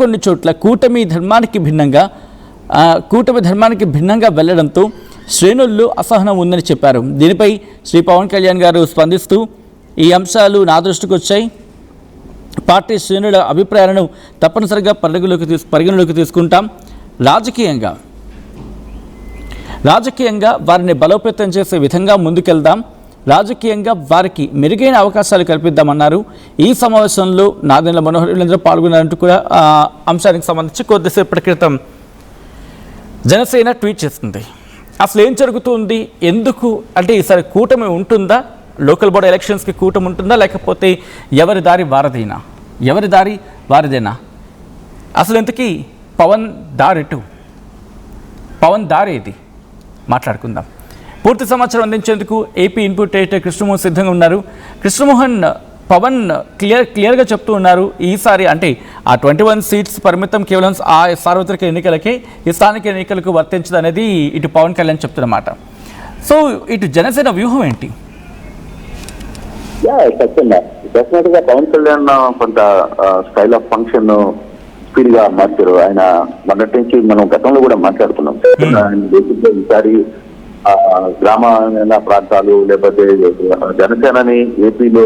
కొన్ని చోట్ల కూటమి ధర్మానికి భిన్నంగా వెళ్లడంతో శ్రేణుల్లో అసహనం ఉందని చెప్పారు. దీనిపై శ్రీ పవన్ కళ్యాణ్ గారు స్పందిస్తూ ఈ అంశాలు నా దృష్టికి వచ్చాయి. పార్టీ శ్రేణుల అభిప్రాయాలను తప్పనిసరిగా పరిగణలోకి తీసుకుంటాం. రాజకీయంగా వారిని బలోపేతం చేసే విధంగా ముందుకెళ్దాం. రాజకీయంగా వారికి మెరుగైన అవకాశాలు కల్పిద్దామన్నారు. ఈ సమావేశంలో నాదెండ్ల మనోహర్ వీళ్ళందరూ పాల్గొన్నారంటూ కూడా అంశానికి సంబంధించి కొద్దిసేపటి క్రితం జనసేన ట్వీట్ చేస్తుంది. అసలు ఏం జరుగుతుంది, ఎందుకు అంటే ఈసారి కూటమి ఉంటుందా, లోకల్ బాడీ ఎలక్షన్స్కి కూటమి ఉంటుందా, లేకపోతే ఎవరి దారి వారిదేనా? అసలు ఇంతకీ పవన్ దారి ఇది మాట్లాడుకుందాం. పూర్తి సమాచారం అందించేందుకు ఏపీ ఇన్పుట్ ఎడిటర్ కృష్ణమోహన్ సిద్ధంగా ఉన్నారు. కృష్ణమోహన్, పవన్ క్లియర్గా చెప్తూ ఉన్నారు, ఈసారి అంటే ఆ 21 సీట్స్ పరిమితం కేవలం ఆ సార్వత్రిక ఎన్నికలకే, ఈ స్థానిక ఎన్నికలకు వర్తించదు అనేది ఇటు పవన్ కళ్యాణ్ చెప్తున్నమాట. సో ఇటు జనసేన వ్యూహం ఏంటి? డెఫినెట్ గా పవన్ కళ్యాణ్ కొంత స్టైల్ ఆఫ్ ఫంక్షన్ స్పీడ్ గా మార్చారు. ఆయన మొన్నటి నుంచి మనం గతంలో కూడా మాట్లాడుతున్నాం. ఈసారి గ్రామీణ ప్రాంతాలు లేకపోతే జనసేనని ఏపీలో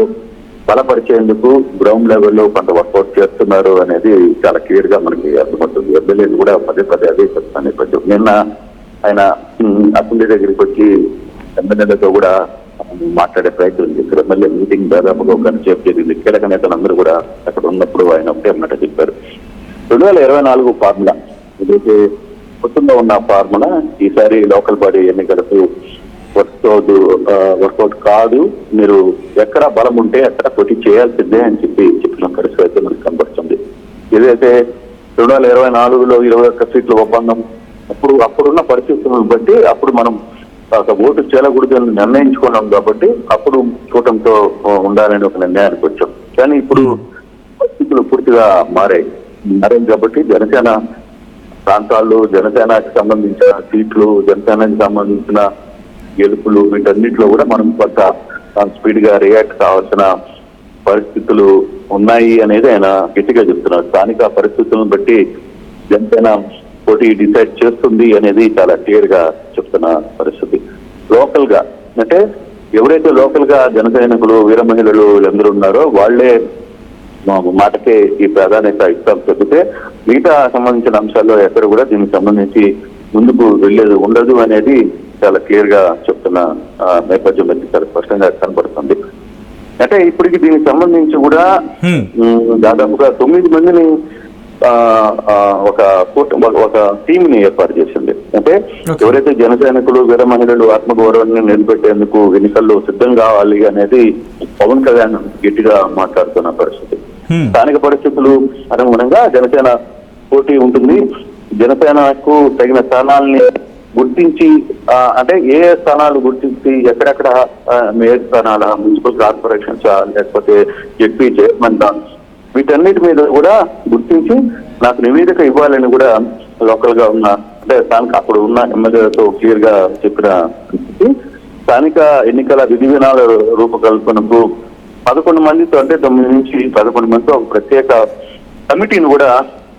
బలపరిచేందుకు గ్రౌండ్ లెవెల్లో కొంత వర్కౌట్ చేస్తున్నారు అనేది చాలా క్లియర్ గా మనకి అర్థమవుతుంది. ఎమ్మెల్యేలు కూడా పదే అదే చెప్తాను. నేపథ్యం నిన్న ఆయన అసెంబ్లీ దగ్గరికి వచ్చి ఎమ్మెల్యేలతో కూడా మాట్లాడే ప్రయత్నం చేశారు. ఎమ్మెల్యే మీటింగ్ దాదాపుగా ఒక గంట సేపు జరిగింది. కీలక నేతలందరూ కూడా అక్కడ ఉన్నప్పుడు ఆయన ఒకటే అన్నట్టు చెప్పారు. 2024 ఫార్ములా ఏదైతే కొత్తగా ఉన్న ఫార్ములా ఈసారి లోకల్ బాడీ ఎన్నికలకు వర్కౌట్ కాదు, మీరు ఎక్కడ బలం ఉంటే అక్కడ పోటీ చేయాల్సిందే అని చెప్పిన పరిస్థితి అయితే మనకు కనబడుతుంది. ఏదైతే 2024లో 21 సీట్ల ఒప్పందం అప్పుడున్న పరిస్థితులను బట్టి అప్పుడు మనం ఓటు చేయకూడదు అని నిర్ణయించుకున్నాం కాబట్టి అప్పుడు కూటమితో ఉండాలని ఒక నిర్ణయానికి వచ్చాం. కానీ ఇప్పుడు పరిస్థితులు పూర్తిగా మారాయి కాబట్టి జనసేన ప్రాంతాల్లో జనసేనకి సంబంధించిన సీట్లు, జనసేనకి సంబంధించిన గెలుపులు, వీటన్నిటిలో కూడా మనం కొంత స్పీడ్ గా రియాక్ట్ కావాల్సిన పరిస్థితులు ఉన్నాయి అనేది ఆయన గట్టిగా చెప్తున్నారు. స్థానిక పరిస్థితులను బట్టి జనసేన పోటీ డిసైడ్ చేస్తుంది అనేది చాలా క్లియర్ గా చెప్తున్న పరిస్థితి. లోకల్ గా అంటే ఎవరైతే లోకల్ గా జన సైనికులు, వీర మహిళలు వీళ్ళందరూ ఉన్నారో వాళ్లే మాటకే ఈ ప్రాధాన్యత ఇస్తాం చెబితే మిగతా సంబంధించిన అంశాల్లో ఎక్కడ కూడా దీనికి సంబంధించి ముందుకు వెళ్లేది ఉండదు అనేది చాలా క్లియర్ గా చెప్తున్న నేపథ్యం చాలా స్పష్టంగా కనబడుతుంది. అంటే ఇప్పటికి దీనికి సంబంధించి కూడా దాదాపుగా 9 మందిని ఒక టీమ్ ని ఏర్పాటు చేసింది. అంటే ఎవరైతే జన సైనికులు, వీర మహిళలు ఆత్మగౌరవాన్ని నిలబెట్టేందుకు ఎన్నికల్లో సిద్ధం కావాలి అనేది పవన్ కళ్యాణ్ గట్టిగా మాట్లాడుతున్న పరిస్థితి. స్థానిక పరిస్థితులు అనుగుణంగా జనసేన పోటీ ఉంటుంది. జనసేనకు తగిన స్థానాలని గుర్తించి అంటే ఏ స్థానాలు గుర్తించి ఎక్కడెక్కడ మేయర్ స్థానాల, మున్సిపల్ కార్పొరేషన్స్ లేకపోతే జెడ్పీ చైర్మన్ వీటన్నిటి మీద కూడా గుర్తించి నాకు నివేదిక ఇవ్వాలని కూడా లోకల్ గా ఉన్న అంటే స్థానిక అప్పుడు ఉన్న ఎమ్మెల్యేలతో క్లియర్ గా చెప్పిన స్థానిక ఎన్నికల విధి విధానాల రూపకల్పనకు 11 మందితో అంటే 9 నుంచి 11 మందితో ఒక ప్రత్యేక కమిటీని కూడా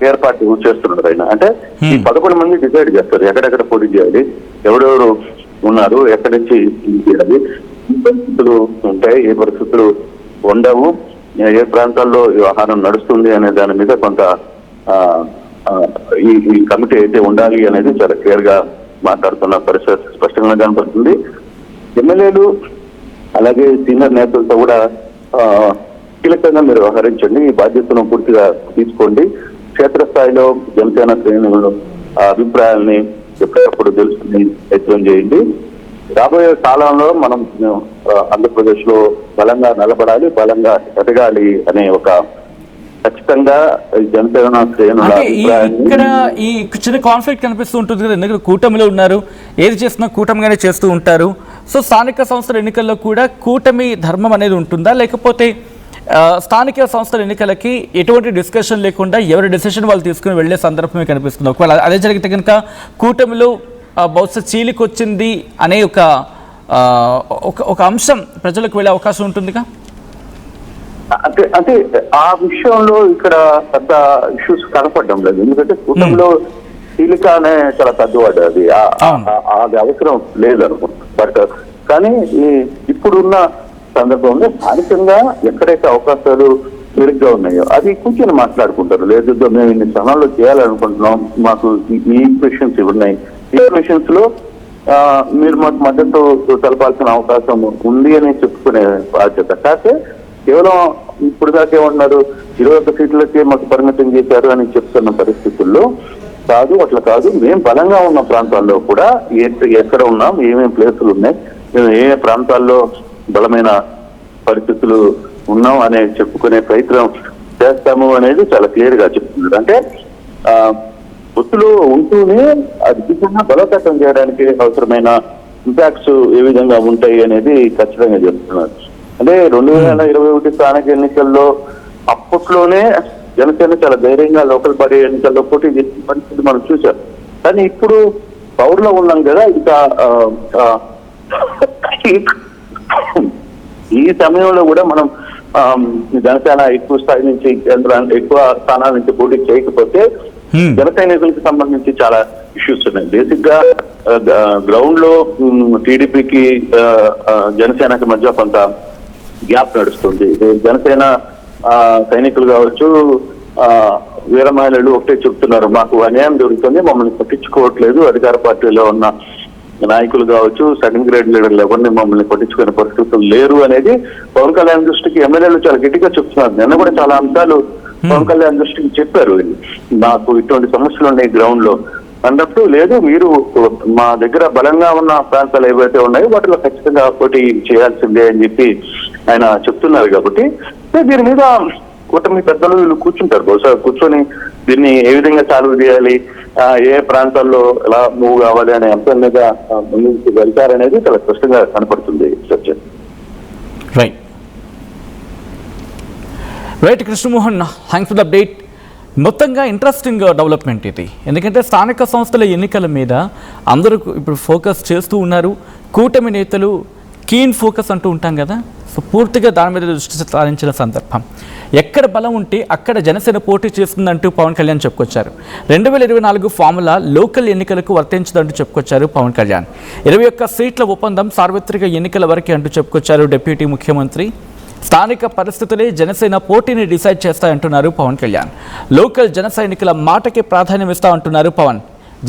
ఏర్పాటు చేస్తున్నారు ఆయన. అంటే ఈ 11 మంది డిసైడ్ చేస్తారు ఎక్కడెక్కడ పోటీ చేయాలి, ఎవరెవరు ఉన్నారు, ఎక్కడి నుంచి చేయాలి, ఏ పరిస్థితులు ఉంటాయి, ఏ పరిస్థితులు ఉండవు, ఏ ప్రాంతాల్లో వ్యవహారం నడుస్తుంది అనే దాని మీద కొంత ఈ కమిటీ అయితే ఉండాలి అనేది చాలా క్లియర్ గా మాట్లాడుతున్న పరిస్థితి స్పష్టంగా కనపడుతుంది. ఎమ్మెల్యేలు అలాగే సీనియర్ నేతలతో కూడా కీలకంగా మీరు వ్యవహరించండి, ఈ బాధ్యతను పూర్తిగా తీసుకోండి, క్షేత్రస్థాయిలో జనసేన శ్రేణుల అభిప్రాయాల్ని ఎప్పటికప్పుడు తెలుసుకుని ప్రయత్నం చేయండి. రాబోయే కాలంలో మనం ఆంధ్రప్రదేశ్ లో బలంగా నిలబడాలి, బలంగా ఎదగాలి అనే ఒక ఖచ్చితంగా జనసేన శ్రేణుల ఇక్కడ ఈ చిన్న కాన్ఫ్లిక్ట్ కనిపిస్తూ ఉంటుంది కదా, ఎందుకంటే కూటమిలో ఉన్నారు, ఏది చేస్తున్నా కూటమిగానే చేస్తూ ఉంటారు. సో స్థానిక సంస్థల ఎన్నికల్లో కూడా కూటమి ధర్మం అనేది ఉంటుందా, లేకపోతే స్థానిక సంస్థల ఎన్నికలకి ఎటువంటి డిస్కషన్ లేకుండా ఎవరి డెసిషన్ వాళ్ళు తీసుకుని వెళ్లే సందర్భమే కనిపిస్తుంది? ఒకవేళ అదే జరిగితే కనుక కూటమిలో బహుశా చీలికొచ్చింది అనే ఒక అంశం ప్రజలకు వెళ్ళే అవకాశం ఉంటుందిగా. అంటే ఆ విషయంలో ఇక్కడ పెద్ద ఇష్యూస్ కనపడడం లేదు. ఎందుకంటే కూటమిలో చీలిక అనే చాలా పెద్ద వర్డ్ అది. అది అవసరం లేదు అనుకుంటున్నాను. బట్ కానీ ఇప్పుడున్న సందర్భంలో స్థానికంగా ఎక్కడైతే అవకాశాలు మెరుగ్గా ఉన్నాయో అది కూర్చొని మాట్లాడుకుంటారు. లేదు మేము ఇన్ని స్థానాల్లో చేయాలనుకుంటున్నాం, మాకు ఈ ఈక్వేషన్స్ ఉన్నాయి, ఈ ఈక్వేషన్స్ లో మీరు మాకు మద్దతు తెలపాల్సిన అవకాశం ఉంది అని చెప్పుకునే బాధ్యత. కాకపోతే కేవలం ఇప్పుడు దాకా ఏమన్నారు 21 సీట్లకే మాకు పరిమితం చేశారు అని చెప్తున్న పరిస్థితుల్లో కాదు, అట్లా కాదు. మేము బలంగా ఉన్న ప్రాంతాల్లో కూడా ఎక్కడ ఉన్నాం, ఏమేమి ప్లేసులు ఉన్నాయి, మేము ఏ ప్రాంతాల్లో బలమైన పరిస్థితులు ఉన్నాం అనే చెప్పుకునే ప్రయత్నం చేస్తాము అనేది చాలా క్లియర్ గా చెప్తున్నారు. అంటే పొత్తులు ఉంటూనే అది దిశగా బలోపేతం చేయడానికి అవసరమైన ఇంపాక్ట్స్ ఏ విధంగా ఉంటాయి అనేది ఖచ్చితంగా చెప్తున్నారు. అంటే 2021 స్థానిక ఎన్నికల్లో అప్పట్లోనే జనసేన చాలా ధైర్యంగా లోకల్ బాడీ ఎన్నికల్లో పోటీ చేసిన పరిస్థితి మనం చూసాం. కానీ ఇప్పుడు పవర్లో ఉన్నాం కదా, ఇంకా ఈ సమయంలో కూడా మనం జనసేన ఎక్కువ స్థాయి నుంచి ఎక్కువ స్థానాల నుంచి పోటీ చేయకపోతే జన సైనికులకు సంబంధించి చాలా ఇష్యూస్ ఉన్నాయి. బేసిక్ గా గ్రౌండ్ లో టీడీపీకి జనసేనకి మధ్య కొంత గ్యాప్ నడుస్తుంది. జనసేన సైనికులు కావచ్చు, వీర మహిళలు ఒకటే చెప్తున్నారు, మాకు అన్యాయం జరుగుతుంది, మమ్మల్ని పట్టించుకోవట్లేదు. అధికార పార్టీలో ఉన్న నాయకులు కావచ్చు, సెకండ్ గ్రేడ్ లీడర్లు ఎవరిని మమ్మల్ని పట్టించుకునే పరిస్థితులు లేరు అనేది పవన్ కళ్యాణ్ దృష్టికి ఎమ్మెల్యేలు చాలా గట్టిగా చెప్తున్నారు. నిన్న కూడా చాలా అంశాలు పవన్ కళ్యాణ్ దృష్టికి చెప్పారు. నాకు ఇటువంటి సమస్యలు ఉన్నాయి గ్రౌండ్ లో అన్నప్పుడు, లేదు మీరు మా దగ్గర బలంగా ఉన్న ప్రాంతాలు ఏవైతే ఉన్నాయో వాటిలో ఖచ్చితంగా పోటీ చేయాల్సిందే అని చెప్పి ఆయన చెప్తున్నారు. కాబట్టి దీని మీద కూటమి పెద్దలు వీళ్ళు కూర్చుంటారు. బహుశా కూర్చొని దీన్ని ఏ విధంగా సాల్వ్ చేయాలి, ఏ ప్రాంతాల్లో ఎలా మూవ్ కావాలి అనే అంశం మీద ముందుకు వెళ్తారనేది చాలా స్పష్టంగా కనపడుతుంది. Satyam. Right Krishnamohan, thanks for the update. మొత్తంగా ఇంట్రెస్టింగ్ డెవలప్మెంట్ ఇది. ఎందుకంటే స్థానిక సంస్థల ఎన్నికల మీద అందరూ ఇప్పుడు ఫోకస్ చేస్తూ ఉన్నారు. కూటమి నేతలు కీన్ ఫోకస్ అంటూ ఉంటాం కదా, సో పూర్తిగా దాని మీద దృష్టి సారించిన సందర్భం. ఎక్కడ బలం ఉంటే అక్కడ జనసేన పోటీ చేస్తుందంటూ పవన్ కళ్యాణ్ చెప్పుకొచ్చారు. 2024 ఫార్ములా లోకల్ ఎన్నికలకు వర్తించదంటూ చెప్పుకొచ్చారు పవన్ కళ్యాణ్. 21 సీట్ల ఒప్పందం సార్వత్రిక ఎన్నికల వరకే అంటూ చెప్పుకొచ్చారు డిప్యూటీ ముఖ్యమంత్రి. స్థానిక పరిస్థితులే జనసేన పోటీని డిసైడ్ చేస్తాయంటున్నారు పవన్ కళ్యాణ్. లోకల్ జన సైనికుల మాటకే ప్రాధాన్యం ఇస్తా అంటున్నారు పవన్.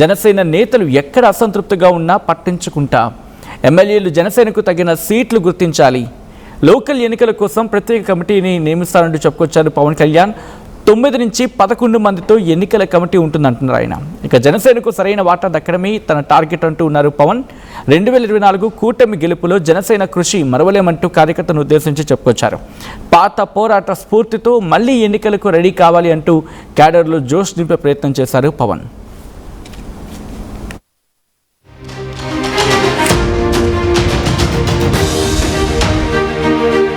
జనసేన నేతలు ఎక్కడ అసంతృప్తిగా ఉన్నా పట్టించుకుంటా, ఎమ్మెల్యేలు జనసేనకు తగిన సీట్లు గుర్తించాలి, లోకల్ ఎన్నికల కోసం ప్రత్యేక కమిటీని నియమిస్తారంటూ చెప్పుకొచ్చారు పవన్ కళ్యాణ్. 9 నుంచి 11 మందితో ఎన్నికల కమిటీ ఉంటుందంటున్నారు ఆయన. ఇక జనసేనకు సరైన వాటా దక్కడమే తన టార్గెట్ అంటూ ఉన్నారు పవన్. 2024 కూటమి గెలుపులో జనసేన కృషి మరవలేమంటూ కార్యకర్తను ఉద్దేశించి చెప్పుకొచ్చారు. పాత పోరాట స్ఫూర్తితో మళ్లీ ఎన్నికలకు రెడీ కావాలి అంటూ క్యాడర్లో జోష్ నింపే ప్రయత్నం చేశారు పవన్.